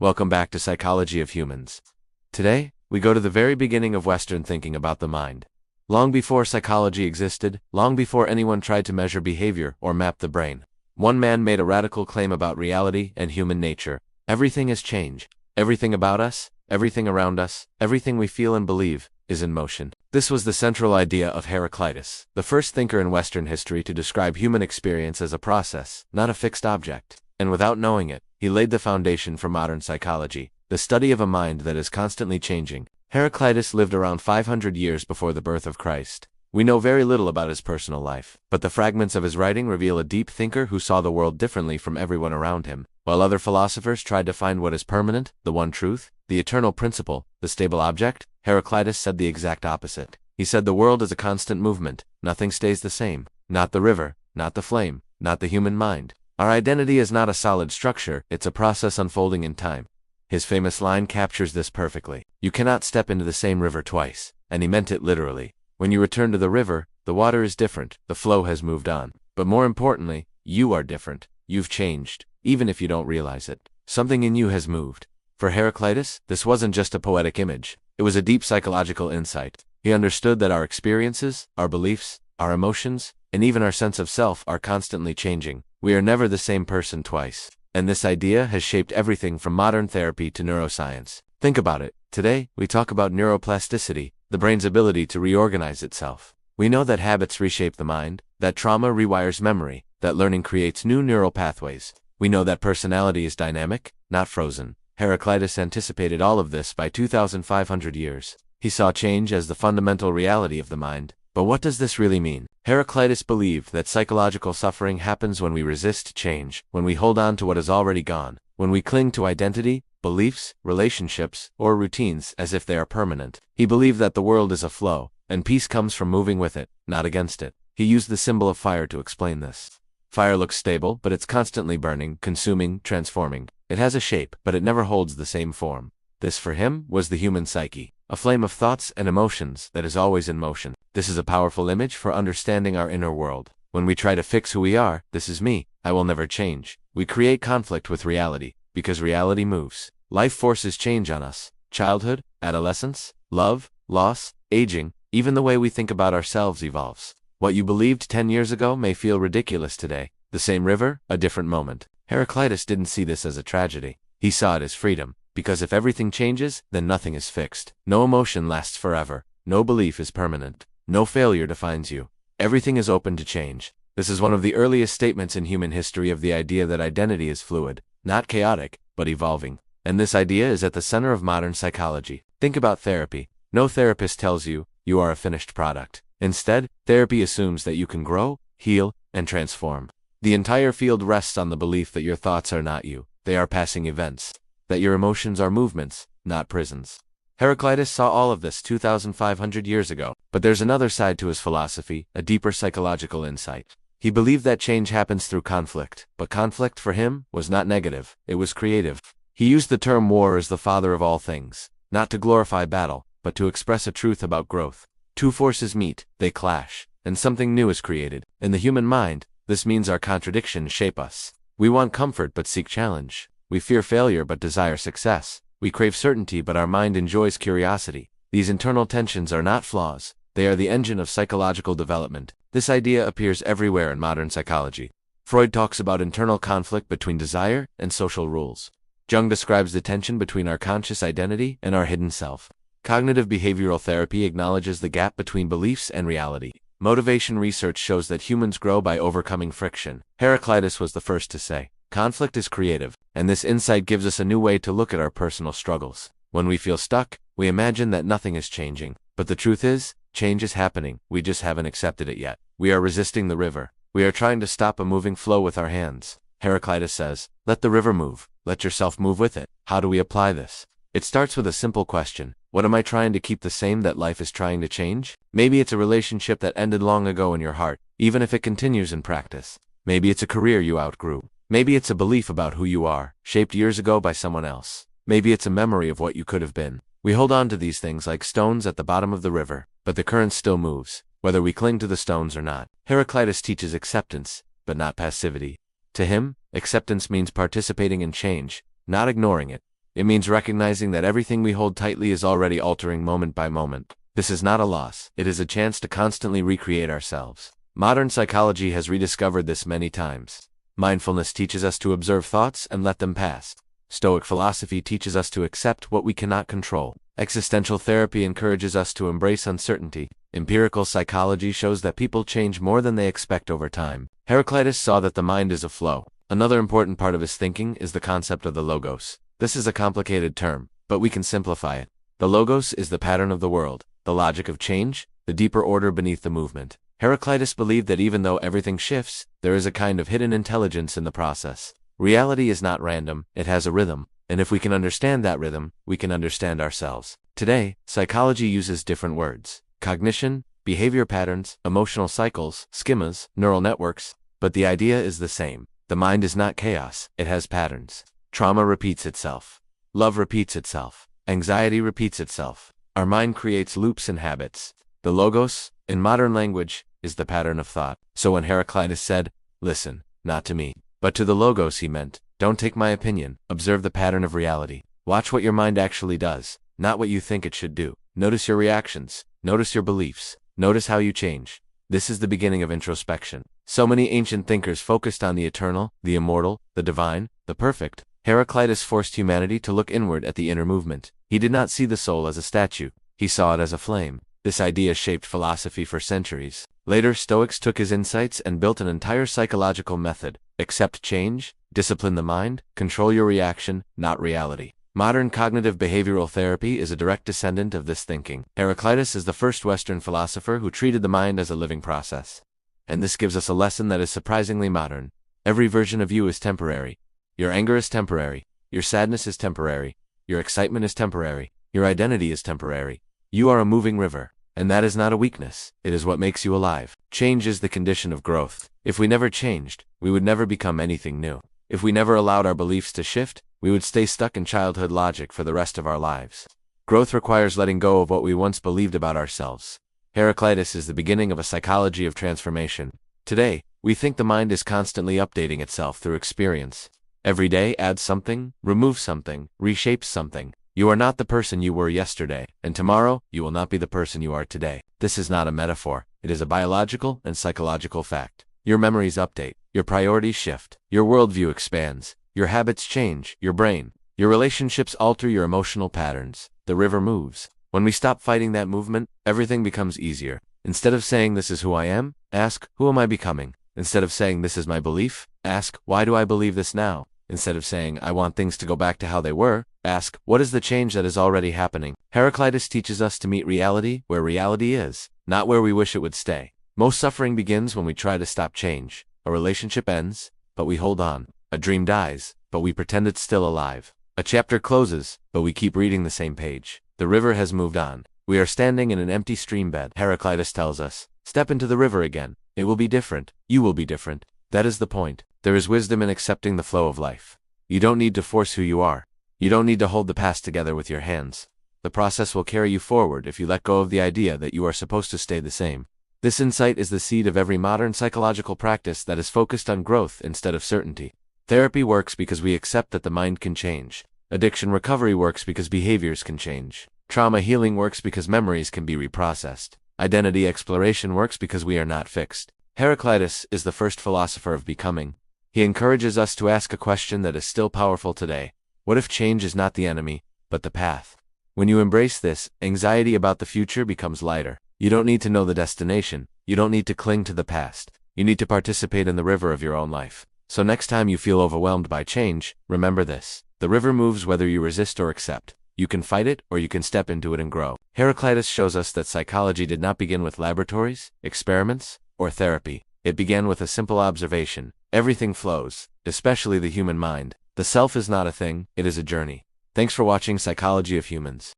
Welcome back to Psychology of Humans. Today, we go to the very beginning of Western thinking about the mind. Long before psychology existed, long before anyone tried to measure behavior or map the brain, one man made a radical claim about reality and human nature. Everything is change. Everything about us, everything around us, everything we feel and believe, is in motion. This was the central idea of Heraclitus, the first thinker in Western history to describe human experience as a process, not a fixed object. And without knowing it, he laid the foundation for modern psychology, the study of a mind that is constantly changing. Heraclitus lived around 500 years before the birth of Christ. We know very little about his personal life, but the fragments of his writing reveal a deep thinker who saw the world differently from everyone around him. While other philosophers tried to find what is permanent, the one truth, the eternal principle, the stable object, Heraclitus said the exact opposite. He said the world is a constant movement, nothing stays the same. Not the river, not the flame, not the human mind. Our identity is not a solid structure, it's a process unfolding in time. His famous line captures this perfectly. You cannot step into the same river twice, and he meant it literally. When you return to the river, the water is different, the flow has moved on. But more importantly, you are different. You've changed, even if you don't realize it. Something in you has moved. For Heraclitus, this wasn't just a poetic image. It was a deep psychological insight. He understood that our experiences, our beliefs, our emotions, and even our sense of self are constantly changing. We are never the same person twice. And this idea has shaped everything from modern therapy to neuroscience. Think about it. Today, we talk about neuroplasticity, the brain's ability to reorganize itself. We know that habits reshape the mind, that trauma rewires memory, that learning creates new neural pathways. We know that personality is dynamic, not frozen. Heraclitus anticipated all of this by 2,500 years. He saw change as the fundamental reality of the mind. But what does this really mean? Heraclitus believed that psychological suffering happens when we resist change, when we hold on to what is already gone, when we cling to identity, beliefs, relationships, or routines as if they are permanent. He believed that the world is a flow, and peace comes from moving with it, not against it. He used the symbol of fire to explain this. Fire looks stable, but it's constantly burning, consuming, transforming. It has a shape, but it never holds the same form. This, for him, was the human psyche, a flame of thoughts and emotions that is always in motion. This is a powerful image for understanding our inner world. When we try to fix who we are, this is me, I will never change. We create conflict with reality, because reality moves. Life forces change on us. Childhood, adolescence, love, loss, aging, even the way we think about ourselves evolves. What you believed 10 years ago may feel ridiculous today. The same river, a different moment. Heraclitus didn't see this as a tragedy. He saw it as freedom. Because if everything changes, then nothing is fixed. No emotion lasts forever. No belief is permanent. No failure defines you. Everything is open to change. This is one of the earliest statements in human history of the idea that identity is fluid, not chaotic, but evolving. And this idea is at the center of modern psychology. Think about therapy. No therapist tells you, you are a finished product. Instead, therapy assumes that you can grow, heal, and transform. The entire field rests on the belief that your thoughts are not you. They are passing events. That your emotions are movements, not prisons. Heraclitus saw all of this 2,500 years ago, but there's another side to his philosophy, a deeper psychological insight. He believed that change happens through conflict, but conflict for him was not negative, it was creative. He used the term war as the father of all things, not to glorify battle, but to express a truth about growth. Two forces meet, they clash, and something new is created. In the human mind, this means our contradictions shape us. We want comfort but seek challenge. We fear failure but desire success. We crave certainty but our mind enjoys curiosity. These internal tensions are not flaws. They are the engine of psychological development. This idea appears everywhere in modern psychology. Freud talks about internal conflict between desire and social rules. Jung describes the tension between our conscious identity and our hidden self. Cognitive behavioral therapy acknowledges the gap between beliefs and reality. Motivation research shows that humans grow by overcoming friction. Heraclitus was the first to say, conflict is creative, and this insight gives us a new way to look at our personal struggles. When we feel stuck, we imagine that nothing is changing. But the truth is, change is happening, we just haven't accepted it yet. We are resisting the river. We are trying to stop a moving flow with our hands. Heraclitus says, let the river move, let yourself move with it. How do we apply this? It starts with a simple question. What am I trying to keep the same that life is trying to change? Maybe it's a relationship that ended long ago in your heart, even if it continues in practice. Maybe it's a career you outgrew. Maybe it's a belief about who you are, shaped years ago by someone else. Maybe it's a memory of what you could have been. We hold on to these things like stones at the bottom of the river, but the current still moves, whether we cling to the stones or not. Heraclitus teaches acceptance, but not passivity. To him, acceptance means participating in change, not ignoring it. It means recognizing that everything we hold tightly is already altering moment by moment. This is not a loss. It is a chance to constantly recreate ourselves. Modern psychology has rediscovered this many times. Mindfulness teaches us to observe thoughts and let them pass. Stoic philosophy teaches us to accept what we cannot control. Existential therapy encourages us to embrace uncertainty. Empirical psychology shows that people change more than they expect over time. Heraclitus saw that the mind is a flow. Another important part of his thinking is the concept of the logos. This is a complicated term, but we can simplify it. The logos is the pattern of the world, the logic of change, the deeper order beneath the movement. Heraclitus believed that even though everything shifts, there is a kind of hidden intelligence in the process. Reality is not random, it has a rhythm, and if we can understand that rhythm, we can understand ourselves. Today, psychology uses different words: cognition, behavior patterns, emotional cycles, schemas, neural networks, but the idea is the same. The mind is not chaos, it has patterns. Trauma repeats itself. Love repeats itself. Anxiety repeats itself. Our mind creates loops and habits. The logos, in modern language, is the pattern of thought. So when Heraclitus said, "Listen, not to me, but to the logos," he meant, don't take my opinion, observe the pattern of reality. Watch what your mind actually does, not what you think it should do. Notice your reactions, notice your beliefs, notice how you change. This is the beginning of introspection. So many ancient thinkers focused on the eternal, the immortal, the divine, the perfect. Heraclitus forced humanity to look inward at the inner movement. He did not see the soul as a statue, he saw it as a flame. This idea shaped philosophy for centuries. Later, Stoics took his insights and built an entire psychological method. Accept change, discipline the mind, control your reaction, not reality. Modern cognitive behavioral therapy is a direct descendant of this thinking. Heraclitus is the first Western philosopher who treated the mind as a living process. And this gives us a lesson that is surprisingly modern. Every version of you is temporary. Your anger is temporary. Your sadness is temporary. Your excitement is temporary. Your identity is temporary. You are a moving river. And that is not a weakness, it is what makes you alive. Change is the condition of growth. If we never changed, we would never become anything new. If we never allowed our beliefs to shift, we would stay stuck in childhood logic for the rest of our lives. Growth requires letting go of what we once believed about ourselves. Heraclitus is the beginning of a psychology of transformation. Today, we think the mind is constantly updating itself through experience. Every day adds something, removes something, reshapes something. You are not the person you were yesterday, and tomorrow, you will not be the person you are today. This is not a metaphor, it is a biological and psychological fact. Your memories update, your priorities shift, your worldview expands, your habits change, your relationships alter your emotional patterns. The river moves. When we stop fighting that movement, everything becomes easier. Instead of saying this is who I am, ask, who am I becoming? Instead of saying this is my belief, ask, why do I believe this now? Instead of saying, I want things to go back to how they were, ask, what is the change that is already happening? Heraclitus teaches us to meet reality where reality is, not where we wish it would stay. Most suffering begins when we try to stop change. A relationship ends, but we hold on. A dream dies, but we pretend it's still alive. A chapter closes, but we keep reading the same page. The river has moved on. We are standing in an empty stream bed. Heraclitus tells us, step into the river again. It will be different. You will be different. That is the point. There is wisdom in accepting the flow of life. You don't need to force who you are. You don't need to hold the past together with your hands. The process will carry you forward if you let go of the idea that you are supposed to stay the same. This insight is the seed of every modern psychological practice that is focused on growth instead of certainty. Therapy works because we accept that the mind can change. Addiction recovery works because behaviors can change. Trauma healing works because memories can be reprocessed. Identity exploration works because we are not fixed. Heraclitus is the first philosopher of becoming. He encourages us to ask a question that is still powerful today. What if change is not the enemy, but the path? When you embrace this, anxiety about the future becomes lighter. You don't need to know the destination. You don't need to cling to the past. You need to participate in the river of your own life. So next time you feel overwhelmed by change, remember this. The river moves whether you resist or accept. You can fight it or you can step into it and grow. Heraclitus shows us that psychology did not begin with laboratories, experiments, or therapy. It began with a simple observation. Everything flows, especially the human mind. The self is not a thing, it is a journey. Thanks for watching Psychology of Humans.